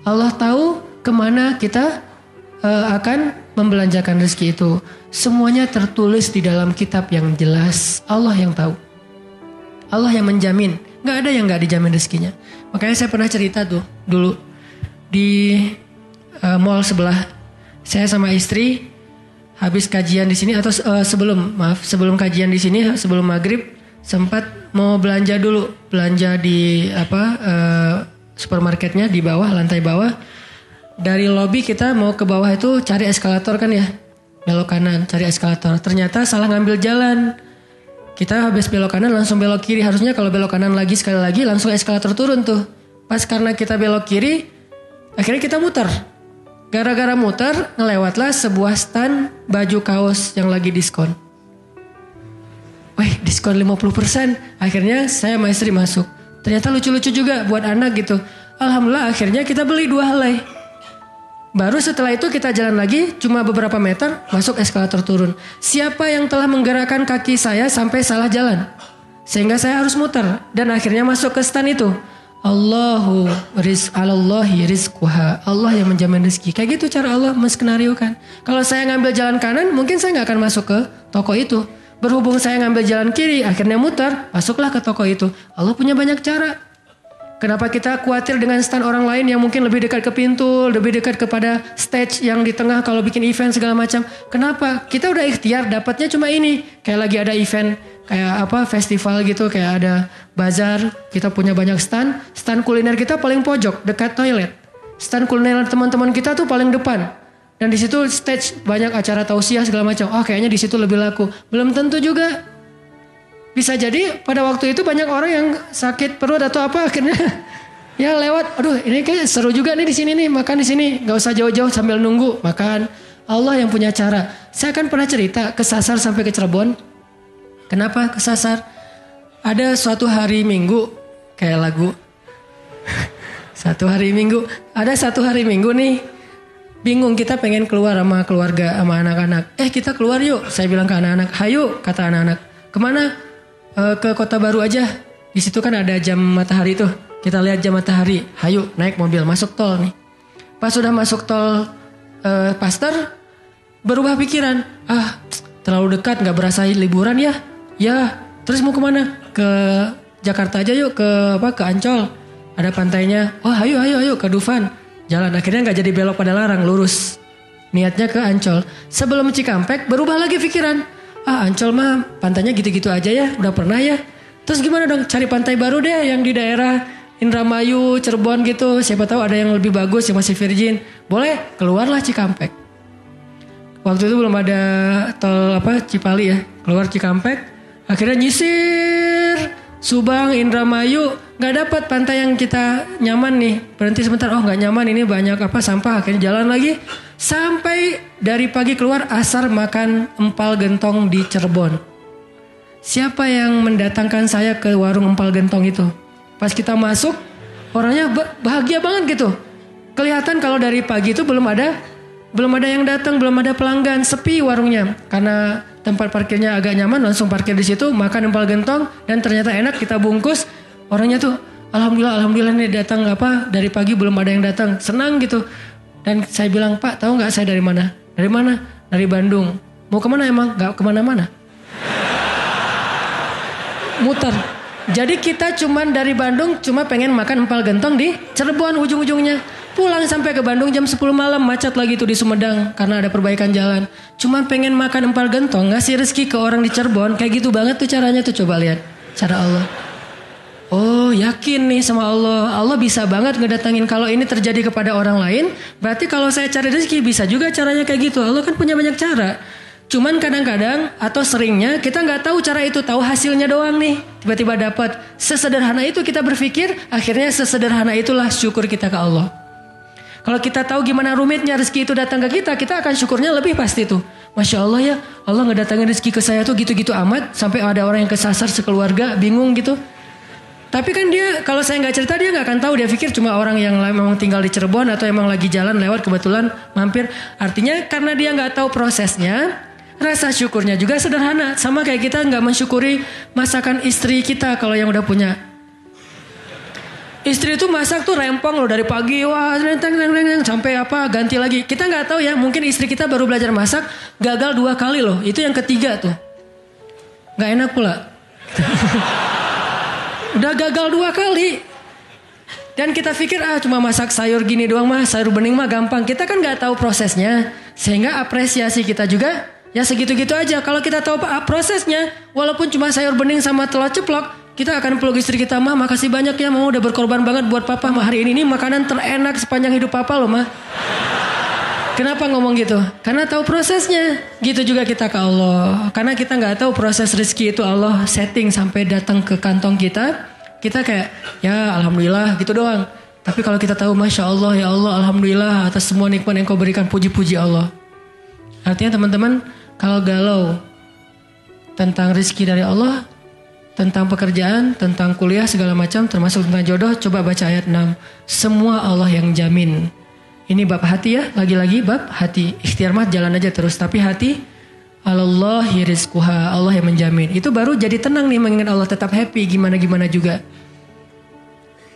Allah tahu kemana kita akan membelanjakan rezeki itu. Semuanya tertulis di dalam kitab yang jelas. Allah yang tahu. Allah yang menjamin. Gak ada yang gak dijamin rezekinya. Makanya saya pernah cerita tuh dulu di mall sebelah. Saya sama istri habis kajian di sini atau sebelum kajian di sini, sebelum maghrib sempat mau belanja dulu. Belanja di supermarketnya di bawah, lantai bawah. Dari lobi kita mau ke bawah itu cari eskalator kan ya. Belok kanan cari eskalator. Ternyata salah ngambil jalan. Kita habis belok kanan langsung belok kiri. Harusnya kalau belok kanan lagi sekali lagi langsung eskalator turun tuh. Pas karena kita belok kiri, akhirnya kita muter. Gara-gara muter ngelewatlah sebuah stand baju kaos yang lagi diskon. Wih, diskon 50%. Akhirnya saya sama istri masuk. Ternyata lucu-lucu juga buat anak gitu. Alhamdulillah akhirnya kita beli 2 helai. Baru setelah itu kita jalan lagi cuma beberapa meter masuk eskalator turun. Siapa yang telah menggerakkan kaki saya sampai salah jalan? Sehingga saya harus muter dan akhirnya masuk ke stand itu. Alallahi rizquha. Allah yang menjamin rezeki. Kayak gitu cara Allah menskenariokan. Kalau saya ngambil jalan kanan mungkin saya gak akan masuk ke toko itu. Berhubung saya ngambil jalan kiri akhirnya muter, masuklah ke toko itu. Allah punya banyak cara. Kenapa kita khawatir dengan stand orang lain yang mungkin lebih dekat ke pintu, lebih dekat kepada stage yang di tengah kalau bikin event segala macam. Kenapa? Kita udah ikhtiar dapatnya cuma ini. Kayak lagi ada event kayak festival gitu, kayak ada bazar, kita punya banyak stand. Stand kuliner kita paling pojok dekat toilet. Stand kuliner teman-teman kita tuh paling depan. Dan di situ stage banyak acara tausiah segala macam. Oh, kayaknya di situ lebih laku. Belum tentu juga. Bisa jadi pada waktu itu banyak orang yang sakit perut atau apa akhirnya ya lewat. Aduh, ini kayak seru juga nih di sini nih, makan di sini. Gak usah jauh-jauh sambil nunggu makan. Allah yang punya cara. Saya kan pernah cerita kesasar sampai ke Cirebon. Kenapa kesasar? Ada suatu hari Minggu kayak lagu. Ada satu hari Minggu nih. Bingung kita pengen keluar sama keluarga sama anak-anak. Kita keluar yuk. Saya bilang ke anak-anak, "Hayo," kata anak-anak. "Kemana?" Ke Kota Baru aja. Di situ kan ada jam matahari tuh. Kita lihat jam matahari. Hayo naik mobil masuk tol nih. Pas sudah masuk tol Paster berubah pikiran. Terlalu dekat nggak berasa liburan ya. Ya. Terus mau kemana? Ke Jakarta aja yuk. Ke Ancol. Ada pantainya. Oh ayo ke Dufan. Jalan akhirnya nggak jadi belok pada larang lurus. Niatnya ke Ancol. Sebelum Cikampek berubah lagi pikiran. Ancol mah pantainya gitu-gitu aja ya, udah pernah ya. Terus gimana dong, cari pantai baru deh yang di daerah Indramayu, Cirebon gitu. Siapa tahu ada yang lebih bagus yang masih virgin. Boleh, keluarlah Cikampek. Waktu itu belum ada tol Cipali ya. Keluar Cikampek, akhirnya nyisir Subang, Indramayu, nggak dapat pantai yang kita nyaman nih. Berhenti sebentar, nggak nyaman ini banyak sampah. Akhirnya jalan lagi. Sampai dari pagi keluar asar makan empal gentong di Cirebon. Siapa yang mendatangkan saya ke warung empal gentong itu? Pas kita masuk orangnya bahagia banget gitu. Kelihatan kalau dari pagi itu belum ada yang datang, belum ada pelanggan, sepi warungnya. Karena tempat parkirnya agak nyaman, langsung parkir di situ, makan empal gentong dan ternyata enak, kita bungkus. Orangnya tuh alhamdulillah nih datang dari pagi belum ada yang datang. Senang gitu. Dan saya bilang, "Pak, tahu nggak saya dari mana?" "Dari mana?" "Dari Bandung." "Mau kemana emang?" "Nggak kemana-mana." Muter. Jadi kita cuman dari Bandung cuma pengen makan empal gentong di Cirebon ujung-ujungnya. Pulang sampai ke Bandung jam 10 malam macet lagi tuh di Sumedang karena ada perbaikan jalan. Cuma pengen makan empal gentong, ngasih rezeki ke orang di Cirebon. Kayak gitu banget tuh caranya tuh, coba lihat cara Allah. Oh, yakin nih sama Allah. Allah bisa banget ngedatangin. Kalau ini terjadi kepada orang lain, berarti kalau saya cari rezeki bisa juga caranya kayak gitu. Allah kan punya banyak cara. Cuman kadang-kadang atau seringnya kita nggak tahu cara itu, tahu hasilnya doang nih. Tiba-tiba dapat. Sesederhana itu kita berpikir, akhirnya sesederhana itulah syukur kita ke Allah. Kalau kita tahu gimana rumitnya rezeki itu datang ke kita, kita akan syukurnya lebih pasti tuh. Masya Allah ya, Allah ngedatangin rezeki ke saya tuh gitu-gitu amat. Sampai ada orang yang kesasar sekeluarga, bingung gitu. Tapi kan dia, kalau saya nggak cerita dia nggak akan tahu. Dia pikir cuma orang yang memang tinggal di Cirebon atau emang lagi jalan lewat kebetulan mampir. Artinya karena dia nggak tahu prosesnya, rasa syukurnya juga sederhana. Sama kayak kita nggak mensyukuri masakan istri kita kalau yang udah punya. Istri itu masak tuh rempong loh dari pagi, wah sampai ganti lagi. Kita nggak tahu ya, mungkin istri kita baru belajar masak, gagal 2 kali loh. Itu yang ketiga tuh, nggak enak pula. Udah gagal 2 kali. Dan kita pikir cuma masak sayur gini doang mah, sayur bening mah gampang. Kita kan gak tahu prosesnya. Sehingga apresiasi kita juga ya segitu-gitu aja. Kalau kita tahu prosesnya, walaupun cuma sayur bening sama telur ceplok, kita akan peluk istri kita, "Mah makasih banyak ya, Mama udah berkorban banget buat Papa. Mah hari ini makanan terenak sepanjang hidup Papa loh, Mah." Kenapa ngomong gitu? Karena tahu prosesnya. Gitu juga kita ke Allah. Karena kita gak tahu proses rezeki itu Allah setting sampai datang ke kantong kita. Kita kayak ya alhamdulillah gitu doang. Tapi kalau kita tahu Masya Allah ya Allah alhamdulillah atas semua nikmat yang kau berikan, puji-puji Allah. Artinya teman-teman kalau galau tentang rezeki dari Allah, tentang pekerjaan, tentang kuliah segala macam, termasuk tentang jodoh, coba baca ayat 6. Semua Allah yang jamin. Ini bab hati ya, lagi-lagi bab hati. Ikhtiar mah jalan aja terus, tapi hati Allahi rizquha, Allah yang menjamin. Itu baru jadi tenang nih mengingat Allah, tetap happy gimana-gimana juga.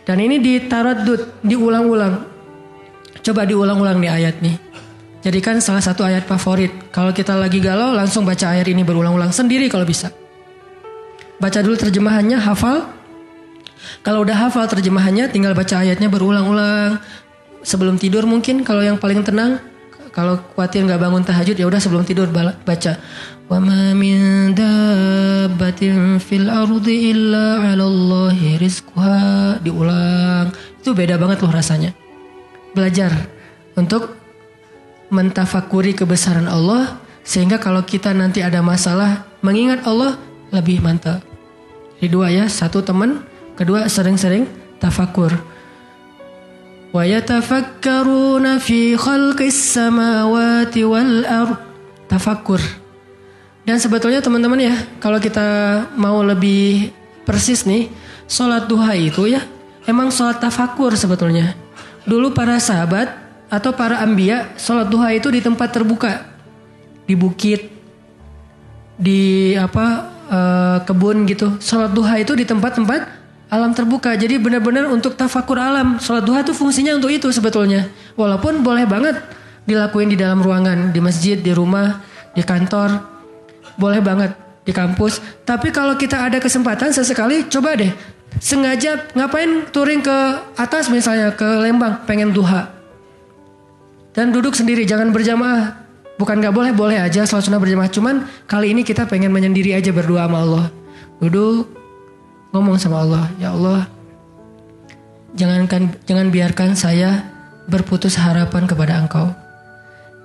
Dan ini ditaraddud, diulang-ulang. Coba diulang-ulang nih ayat nih. Jadikan salah satu ayat favorit. Kalau kita lagi galau langsung baca ayat ini berulang-ulang sendiri kalau bisa. Baca dulu terjemahannya, hafal. Kalau udah hafal terjemahannya, tinggal baca ayatnya berulang-ulang. Sebelum tidur mungkin kalau yang paling tenang. Kalau khawatir nggak bangun tahajud ya udah sebelum tidur baca. Wa ma min dabbatin fil ardi illa 'alallahi rizquha. Diulang. Itu beda banget loh rasanya. Belajar untuk mentafakuri kebesaran Allah sehingga kalau kita nanti ada masalah mengingat Allah lebih mantap. Jadi dua ya, satu teman, kedua sering-sering tafakur. Wa yatafakkaruna fi khalqis samawati wal ard. Tafakur. Dan sebetulnya teman-teman ya, kalau kita mau lebih persis nih, sholat duha itu ya, emang sholat tafakur sebetulnya. Dulu para sahabat atau para anbiya, sholat duha itu di tempat terbuka. Di bukit, di kebun gitu. Sholat duha itu di tempat-tempat alam terbuka. Jadi benar-benar untuk tafakur alam. Sholat duha itu fungsinya untuk itu sebetulnya. Walaupun boleh banget dilakuin di dalam ruangan, di masjid, di rumah, di kantor. Boleh banget di kampus. Tapi kalau kita ada kesempatan sesekali, coba deh. Sengaja ngapain touring ke atas misalnya, ke Lembang, pengen duha. Dan duduk sendiri, jangan berjamaah. Bukan gak boleh, boleh aja sholat sunnah berjamaah. Cuman kali ini kita pengen menyendiri aja berdoa sama Allah. Duduk, ngomong sama Allah. Ya Allah, jangan biarkan saya berputus harapan kepada Engkau.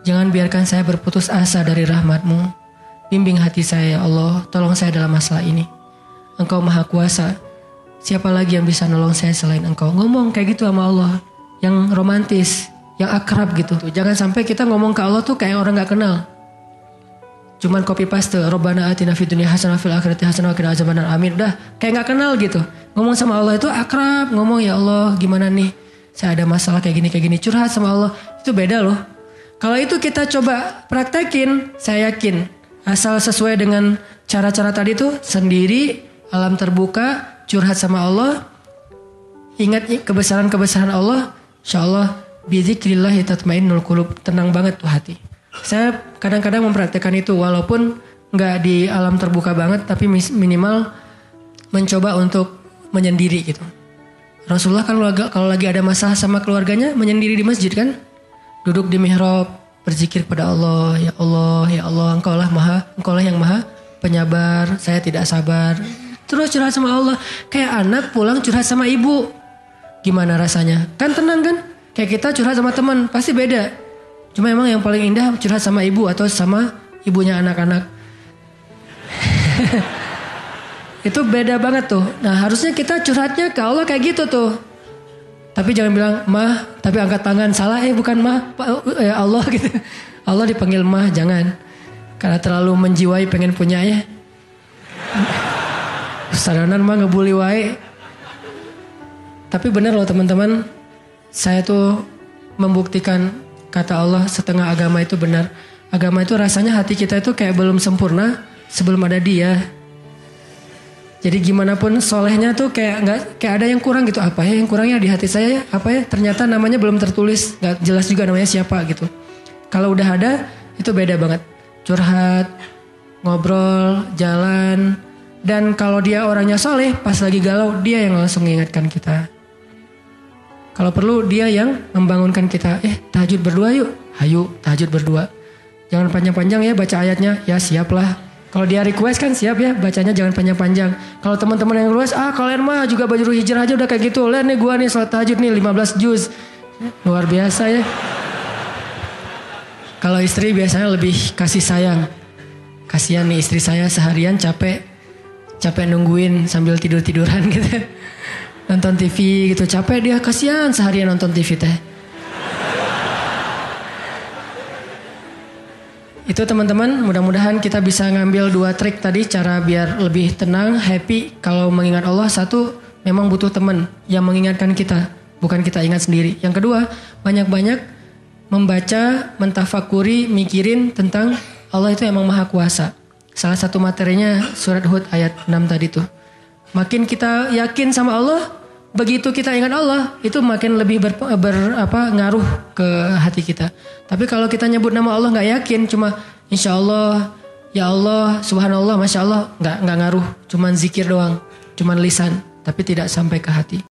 Jangan biarkan saya berputus asa dari rahmat-Mu. Bimbing hati saya ya Allah, tolong saya dalam masalah ini. Engkau maha kuasa. Siapa lagi yang bisa nolong saya selain Engkau? Ngomong kayak gitu sama Allah. Yang romantis, yang akrab gitu. Jangan sampai kita ngomong ke Allah tuh kayak orang gak kenal. Cuman copy paste, Rabbana atina fid dunya hasanah fil akhirati hasanah wa qina azabannar. Amin. Udah kayak gak kenal gitu. Ngomong sama Allah itu akrab. Ngomong ya Allah gimana nih, saya ada masalah kayak gini. Curhat sama Allah. Itu beda loh. Kalau itu kita coba praktekin, saya yakin asal sesuai dengan cara-cara tadi tuh, sendiri, alam terbuka, curhat sama Allah, ingat kebesaran-kebesaran Allah, insyaallah bizikrillahi tatmainnul qulub, tenang banget tuh hati. Saya kadang-kadang mempraktekkan itu walaupun nggak di alam terbuka banget, tapi minimal mencoba untuk menyendiri gitu. Rasulullah kan kalau lagi ada masalah sama keluarganya menyendiri di masjid kan, duduk di mihrab berzikir kepada Allah, ya Allah, Engkau lah yang maha penyabar, saya tidak sabar. Terus curhat sama Allah, kayak anak pulang curhat sama ibu, gimana rasanya? Kan tenang kan? Kayak kita curhat sama teman, pasti beda. Cuma emang yang paling indah curhat sama ibu atau sama ibunya anak-anak. Itu beda banget tuh. Nah harusnya kita curhatnya ke Allah kayak gitu tuh. Tapi jangan bilang mah, tapi angkat tangan salah, bukan mah, ya Allah gitu. Allah dipanggil mah, jangan. Karena terlalu menjiwai pengen punya ya. Sadanan mah ngebully wae. Tapi benar loh teman-teman, saya tuh membuktikan kata Allah setengah agama itu benar. Agama itu rasanya hati kita itu kayak belum sempurna sebelum ada Dia. Jadi gimana pun solehnya tuh kayak ada yang kurang gitu. Apa ya yang kurangnya di hati saya ya? Apa ya? Ternyata namanya belum tertulis, nggak jelas juga namanya siapa gitu. Kalau udah ada itu beda banget. Curhat, ngobrol, jalan. Dan kalau dia orangnya soleh, pas lagi galau dia yang langsung mengingatkan kita. Kalau perlu dia yang membangunkan kita. Tahajud berdua yuk. Hayu tahajud berdua. Jangan panjang-panjang ya baca ayatnya. Ya siaplah. Kalau dia request kan siap ya, bacanya jangan panjang-panjang. Kalau teman-teman yang request, kalian mah juga baju hijrah aja udah kayak gitu. Lihat nih gua nih salat tahajud nih 15 juz. Luar biasa ya. Kalau istri biasanya lebih kasih sayang. Kasihan nih istri saya seharian capek nungguin sambil tidur-tiduran gitu. Nonton TV gitu, capek dia, kasihan seharian nonton TV teh. Itu teman-teman, mudah-mudahan kita bisa ngambil 2 trik tadi cara biar lebih tenang, happy. Kalau mengingat Allah, satu, memang butuh teman yang mengingatkan kita, bukan kita ingat sendiri. Yang kedua, banyak-banyak membaca, mentafakuri, mikirin tentang Allah itu emang maha kuasa. Salah satu materinya surat Hud ayat 6 tadi tuh. Makin kita yakin sama Allah, begitu kita ingat Allah, itu makin lebih ngaruh ke hati kita. Tapi kalau kita nyebut nama Allah nggak yakin, cuma insya Allah, ya Allah, subhanallah, masya Allah, nggak ngaruh, cuman zikir doang, cuman lisan, tapi tidak sampai ke hati.